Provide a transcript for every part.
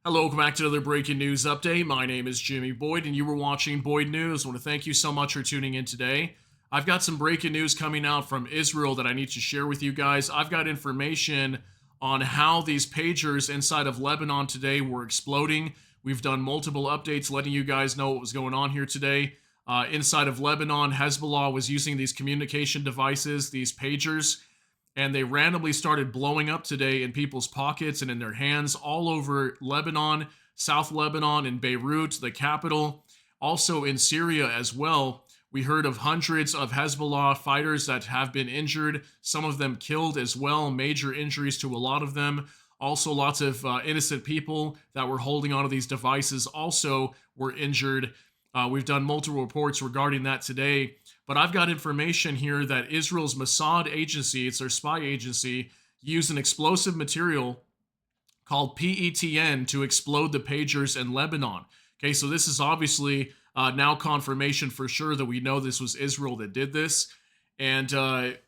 Hello, welcome back to another breaking news update. My name is Jimmy Boyd, and you were watching Boyd News. I want to thank you so much for tuning in today. I've got some breaking news coming out from Israel that I need to share with you guys. I've got information on how these pagers inside of Lebanon today were exploding. We've done multiple updates letting you guys know what was going on here today. Inside of Lebanon, Hezbollah was using these communication devices, these pagers, and they randomly started blowing up today in people's pockets and in their hands all over Lebanon, South Lebanon, and Beirut, the capital. Also in Syria as well. We heard of hundreds of Hezbollah fighters that have been injured, some of them killed as well, major injuries to a lot of them. Also, lots of innocent people that were holding onto these devices also were injured. We've done multiple reports regarding that today. But I've got information here that Israel's Mossad agency, it's their spy agency, used an explosive material called Petn to explode the pagers in Lebanon. Okay, so this is obviously now confirmation for sure that we know this was Israel that did this. And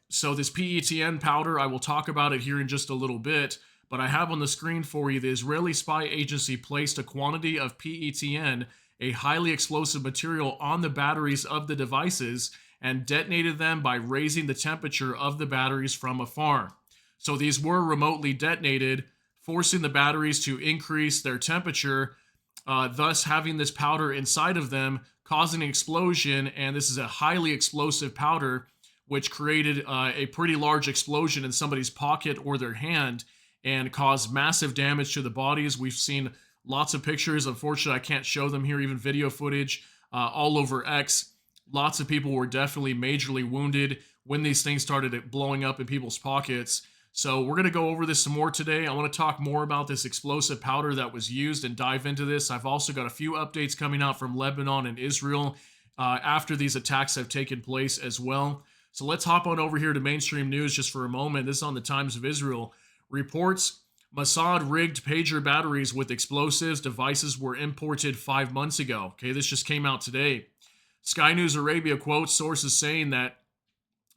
so this Petn powder, I will talk about it here in just a little bit, but I have on the screen for you the Israeli spy agency placed a quantity of Petn, a highly explosive material, on the batteries of the devices and detonated them by raising the temperature of the batteries from afar. So these were remotely detonated, forcing the batteries to increase their temperature, thus having this powder inside of them, causing an explosion. And this is a highly explosive powder, which created a pretty large explosion in somebody's pocket or their hand and caused massive damage to the bodies. We've seen lots of pictures. Unfortunately, I can't show them here, even video footage all over X. Lots of people were definitely majorly wounded when these things started blowing up in people's pockets. So we're going to go over this some more today. I want to talk more about this explosive powder that was used and dive into this. I've also got a few updates coming out from Lebanon and Israel after these attacks have taken place as well. So let's hop on over here to mainstream news just for a moment. This is on the Times of Israel. Reports Mossad rigged pager batteries with explosives devices were imported 5 months ago. Okay, this just came out today. Sky News Arabia quotes sources saying that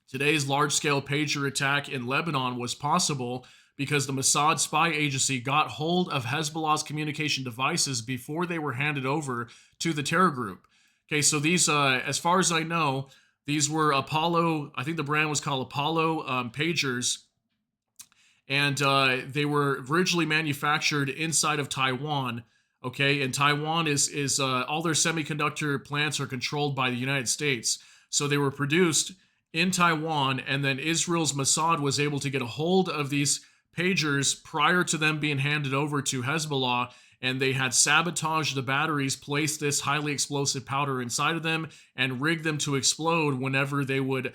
today's large-scale pager attack in Lebanon was possible because the Mossad spy agency got hold of Hezbollah's communication devices before they were handed over to the terror group. Okay, so these, as far as I know, these were Apollo, I think the brand was called Apollo pagers, and they were originally manufactured inside of Taiwan. Okay, and Taiwan is all their semiconductor plants are controlled by the United States. So they were produced in Taiwan, and then Israel's Mossad was able to get a hold of these pagers prior to them being handed over to Hezbollah, and they had sabotaged the batteries, placed this highly explosive powder inside of them, and rigged them to explode whenever they would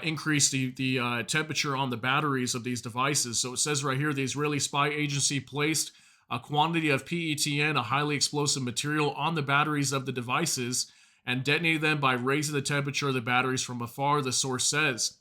increase the temperature on the batteries of these devices. So it says right here, the Israeli spy agency placed a quantity of Petn, a highly explosive material, on the batteries of the devices and detonated them by raising the temperature of the batteries from afar, the source says.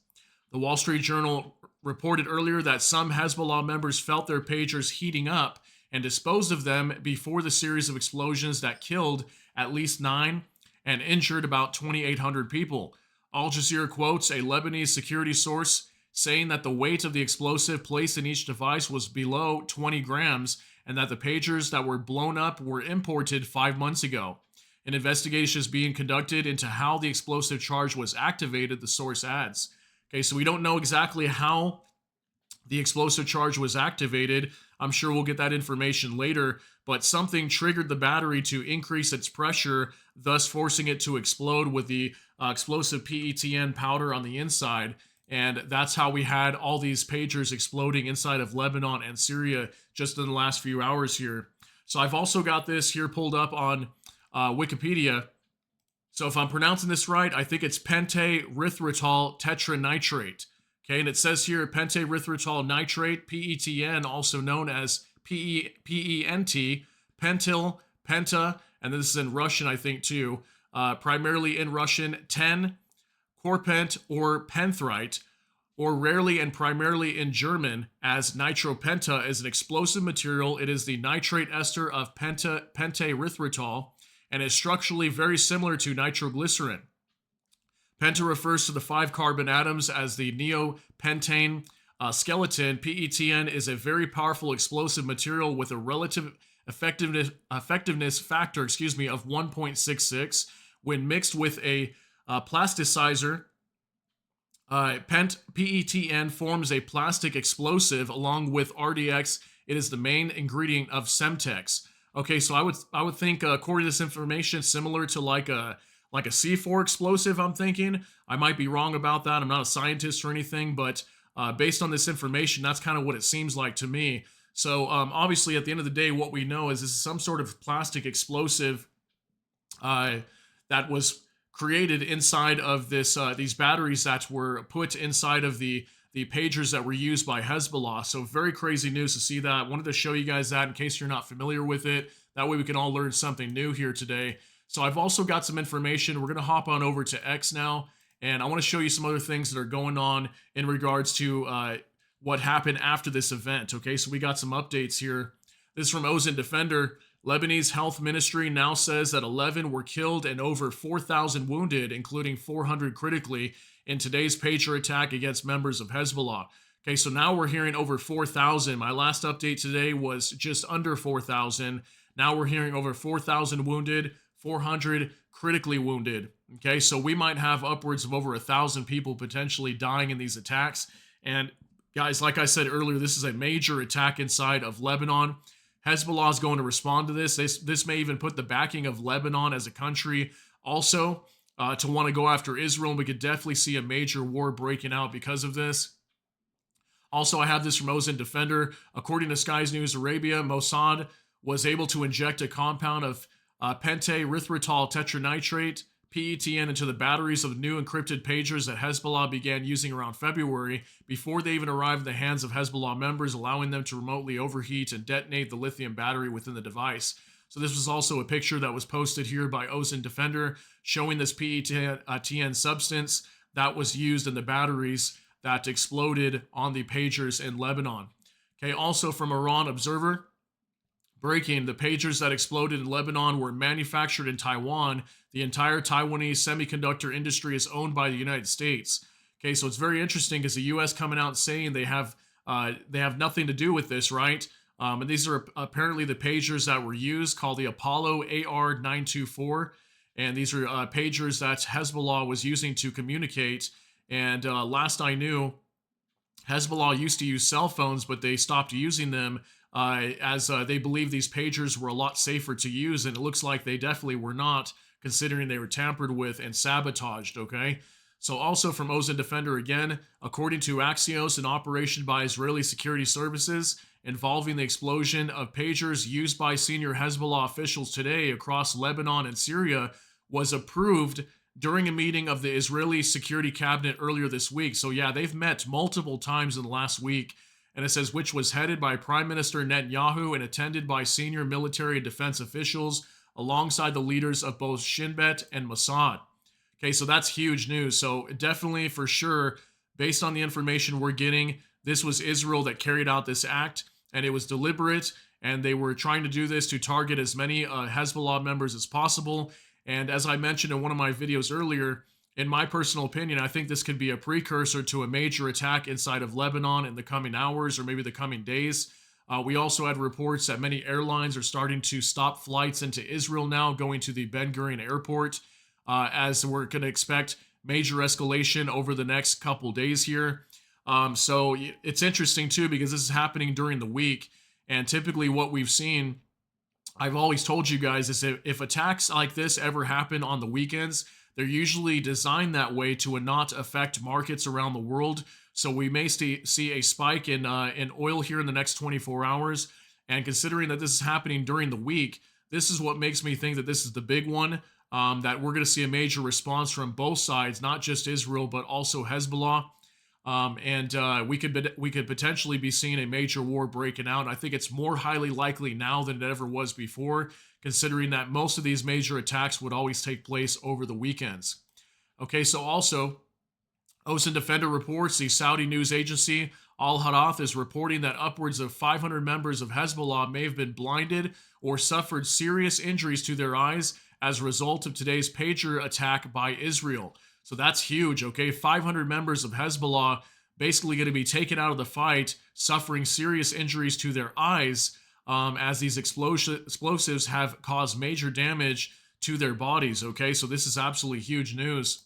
The Wall Street Journal reported earlier that some Hezbollah members felt their pagers heating up and disposed of them before the series of explosions that killed at least 9 and injured about 2,800 people. Al Jazeera quotes a Lebanese security source saying that the weight of the explosive placed in each device was below 20 grams and that the pagers that were blown up were imported 5 months ago. An investigation is being conducted into how the explosive charge was activated, the source adds. Okay, so we don't know exactly how the explosive charge was activated. I'm sure we'll get that information later, but something triggered the battery to increase its pressure, thus forcing it to explode with the explosive Petn powder on the inside. And that's how we had all these pagers exploding inside of Lebanon and Syria just in the last few hours here. So I've also got this here pulled up on Wikipedia. So if I'm pronouncing this right, I think it's penterithrotol tetranitrate. Okay, and it says here penterithrotol nitrate, Petn, also known as PENT, pentyl, penta, and this is in Russian, I think, too. Primarily in Russian, 10, corpent or penthrite, or rarely and primarily in German as nitropenta, is an explosive material. It is the nitrate ester of penterithrotol and is structurally very similar to nitroglycerin. Penta refers to the 5 carbon atoms as the neopentane skeleton. PETN is a very powerful explosive material with a effectiveness factor, of 1.66 when mixed with a plasticizer. Petn forms a plastic explosive along with RDX. It is the main ingredient of Semtex. Okay, so I would think, according to this information, similar to like a C4 explosive. I'm thinking I might be wrong about that. I'm not a scientist or anything, but based on this information, that's kind of what it seems like to me. So obviously, at the end of the day, what we know is this is some sort of plastic explosive uh, that was created inside of these batteries that were put inside of the pagers that were used by Hezbollah. So very crazy news to see that. Wanted to show you guys that in case you're not familiar with it. That way we can all learn something new here today. So I've also got some information. We're going to hop on over to X now, and I want to show you some other things that are going on in regards to what happened after this event. Okay, so we got some updates here. This is from Ozone Defender. Lebanese Health Ministry now says that 11 were killed and over 4,000 wounded, including 400 critically, in today's pager attack against members of Hezbollah. Okay, so now we're hearing over 4,000. My last update today was just under 4,000. Now we're hearing over 4,000 wounded, 400 critically wounded. Okay, so we might have upwards of over 1,000 people potentially dying in these attacks. And guys, like I said earlier, this is a major attack inside of Lebanon. Hezbollah is going to respond to this. This may even put the backing of Lebanon as a country also to want to go after Israel. And we could definitely see a major war breaking out because of this. Also, I have this from Ozone Defender. According to Sky's News Arabia, Mossad was able to inject a compound of pentaerythritol tetranitrate, PETN, into the batteries of new encrypted pagers that Hezbollah began using around February before they even arrived in the hands of Hezbollah members, allowing them to remotely overheat and detonate the lithium battery within the device. So this was also a picture that was posted here by Ozone Defender showing this PETN substance that was used in the batteries that exploded on the pagers in Lebanon. Okay, also from Iran Observer, breaking: the pagers that exploded in Lebanon were manufactured in Taiwan. The entire Taiwanese semiconductor industry is owned by the United States. Okay, so it's very interesting because the U.S. coming out saying they have nothing to do with this, right? And these are apparently the pagers that were used, called the Apollo AR-924, and these are pagers that Hezbollah was using to communicate. And last I knew, Hezbollah used to use cell phones, but they stopped using them as they believe these pagers were a lot safer to use, and it looks like they definitely were not, considering they were tampered with and sabotaged, okay? So also from Ozone Defender again, according to Axios, an operation by Israeli security services involving the explosion of pagers used by senior Hezbollah officials today across Lebanon and Syria was approved during a meeting of the Israeli security cabinet earlier this week. So yeah, they've met multiple times in the last week. And it says, which was headed by Prime Minister Netanyahu and attended by senior military and defense officials alongside the leaders of both Shin Bet and Mossad. Okay, so that's huge news. So definitely, for sure, based on the information we're getting, this was Israel that carried out this act, and it was deliberate, and they were trying to do this to target as many Hezbollah members as possible. And as I mentioned in one of my videos earlier, in my personal opinion, I think this could be a precursor to a major attack inside of Lebanon in the coming hours or maybe the coming days. We also had reports that many airlines are starting to stop flights into Israel now, going to the Ben Gurion airport, as we're going to expect major escalation over the next couple days here. So it's interesting too, because this is happening during the week. And typically what we've seen, I've always told you guys, is if attacks like this ever happen on the weekends, they're usually designed that way to not affect markets around the world. So we may see a spike in oil here in the next 24 hours. And considering that this is happening during the week, this is what makes me think that this is the big one, that we're going to see a major response from both sides, not just Israel, but also Hezbollah. And we could potentially be seeing a major war breaking out. I think it's more highly likely now than it ever was before, considering that most of these major attacks would always take place over the weekends. Okay, so also, Ozone Defender reports the Saudi news agency Al Hadath is reporting that upwards of 500 members of Hezbollah may have been blinded or suffered serious injuries to their eyes as a result of today's pager attack by Israel. So that's huge, okay? 500 members of Hezbollah basically going to be taken out of the fight, suffering serious injuries to their eyes. as these explosives have caused major damage to their bodies. Okay, so this is absolutely huge news.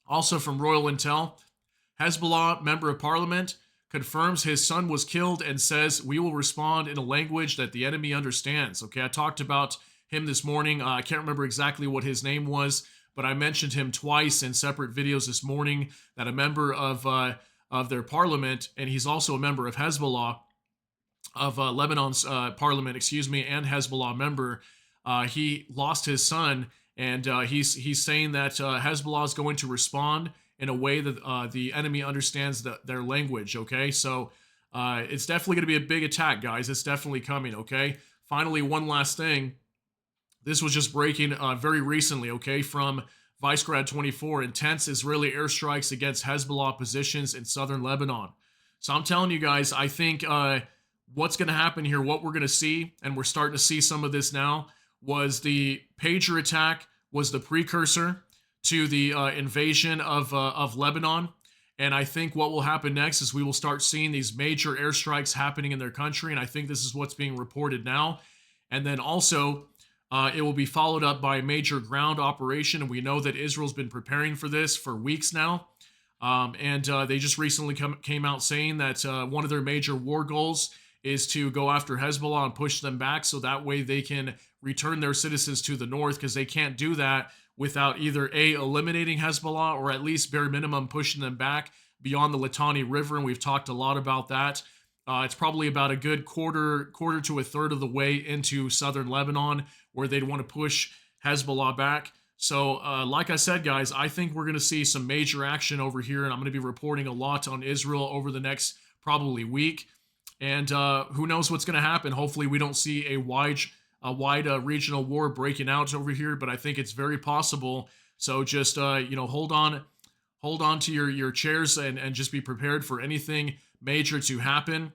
Also from Royal Intel, Hezbollah member of parliament confirms his son was killed and says, "We will respond in a language that the enemy understands." Okay, I talked about him this morning. I can't remember exactly what his name was, but I mentioned him twice in separate videos this morning. That a member of their parliament, and he's also a member of Hezbollah, of Lebanon's parliament, excuse me, and Hezbollah member. He lost his son, and he's saying that Hezbollah is going to respond in a way that the enemy understands their language. Okay, so it's definitely going to be a big attack, guys. It's definitely coming. Okay. Finally, one last thing. This was just breaking very recently. Okay, from Vicegrad 24, intense Israeli airstrikes against Hezbollah positions in southern Lebanon. So I'm telling you guys, I think what's going to happen here, what we're going to see, and we're starting to see some of this now, was the pager attack was the precursor to the invasion of Lebanon. And I think what will happen next is we will start seeing these major airstrikes happening in their country. And I think this is what's being reported now. And then also, it will be followed up by a major ground operation. And we know that Israel's been preparing for this for weeks now. And they just recently came out saying that one of their major war goals is to go after Hezbollah and push them back, so that way they can return their citizens to the north, because they can't do that without either A, eliminating Hezbollah, or at least bare minimum pushing them back beyond the Litani River, and we've talked a lot about that. It's probably about a good quarter to a third of the way into southern Lebanon where they'd want to push Hezbollah back. So, like I said, guys, I think we're going to see some major action over here, and I'm going to be reporting a lot on Israel over the next probably week. And who knows what's going to happen? Hopefully, we don't see a wide regional war breaking out over here, but I think it's very possible. So just hold on to your chairs and just be prepared for anything major to happen.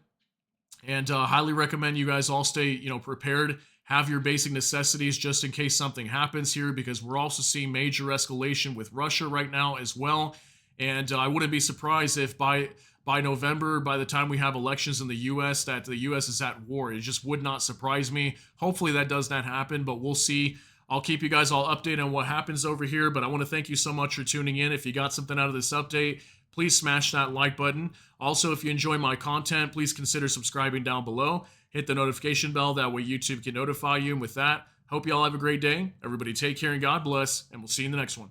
And highly recommend you guys all stay prepared. Have your basic necessities just in case something happens here, because we're also seeing major escalation with Russia right now as well. And I wouldn't be surprised if by November, by the time we have elections in the U.S., that the U.S. is at war. It just would not surprise me. Hopefully that does not happen, but we'll see. I'll keep you guys all updated on what happens over here, but I want to thank you so much for tuning in. If you got something out of this update, please smash that like button. Also, if you enjoy my content, please consider subscribing down below. Hit the notification bell, that way YouTube can notify you. And with that, hope you all have a great day. Everybody take care and God bless, and we'll see you in the next one.